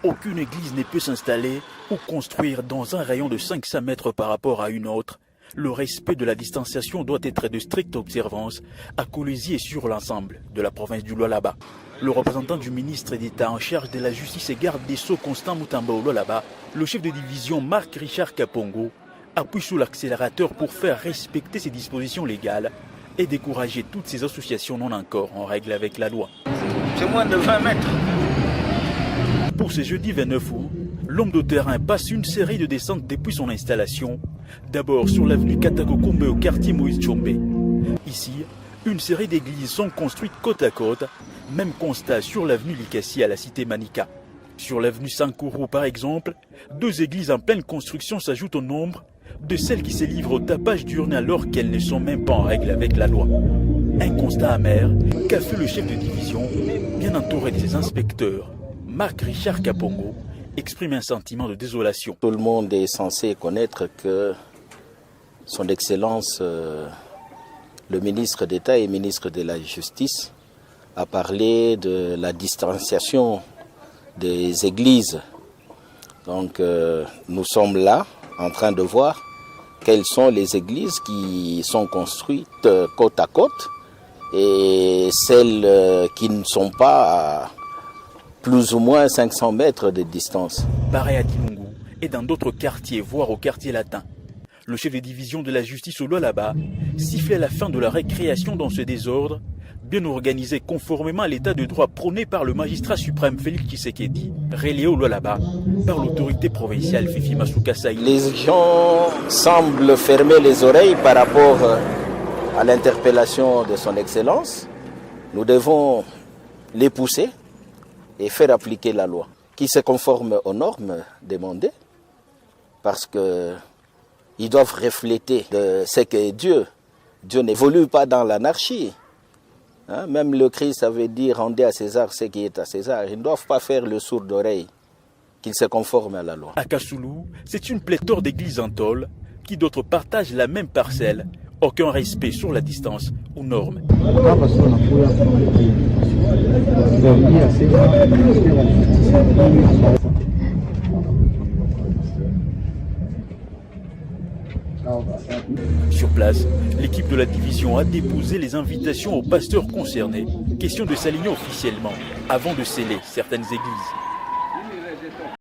Aucune église ne peut s'installer ou construire dans un rayon de 500 mètres par rapport à une autre. Le respect de la distanciation doit être de stricte observance à Kolwezi et sur l'ensemble de la province du Lualaba. Le représentant du ministre d'État en charge de la justice et garde des Sceaux Constant Mutamba au Lualaba, le chef de division Marc Richard Kapongo, appuie sur l'accélérateur pour faire respecter ces dispositions légales et décourager toutes ces associations non encore en règle avec la loi. C'est moins de 20 mètres. Pour ce jeudi 29 août, l'homme de terrain passe une série de descentes depuis son installation. D'abord sur l'avenue Katakokombe au quartier Moïse Tchombe. Ici, une série d'églises sont construites côte à côte. Même constat sur l'avenue Likassi à la cité Manika. Sur l'avenue Sankourou par exemple, 2 églises en pleine construction s'ajoutent au nombre de celles qui se livrent au tapage d'urnes alors qu'elles ne sont même pas en règle avec la loi. Un constat amer qu'a fait le chef de division, bien entouré de ses inspecteurs. Marc Richard Kapongo exprime un sentiment de désolation. Tout le monde est censé connaître que son Excellence, le ministre d'État et ministre de la Justice, a parlé de la distanciation des églises. Donc nous sommes là en train de voir quelles sont les églises qui sont construites côte à côte et celles qui ne sont pas à plus ou moins 500 mètres de distance. Pareil à Dinungu et dans d'autres quartiers, voire au quartier latin. Le chef de division de la justice au Lualaba sifflait la fin de la récréation dans ce désordre, bien organisé conformément à l'état de droit prôné par le magistrat suprême Félix Tshisekedi, relayé au Lualaba par l'autorité provinciale Fifi Masuka Saï. Les gens semblent fermer les oreilles par rapport à l'interpellation de son Excellence. Nous devons les pousser et faire appliquer la loi, qui se conforme aux normes demandées, parce qu'ils doivent refléter ce que Dieu n'évolue pas dans l'anarchie. Hein? Même le Christ avait dit « rendez à César ce qui est à César ». Ils ne doivent pas faire le sourd d'oreille, qu'ils se conforment à la loi. À Kassoulou, c'est une pléthore d'églises en tôle qui d'autres partagent la même parcelle. Aucun respect sur la distance aux normes. Sur place, l'équipe de la division a déposé les invitations aux pasteurs concernés, question de s'aligner officiellement avant de sceller certaines églises.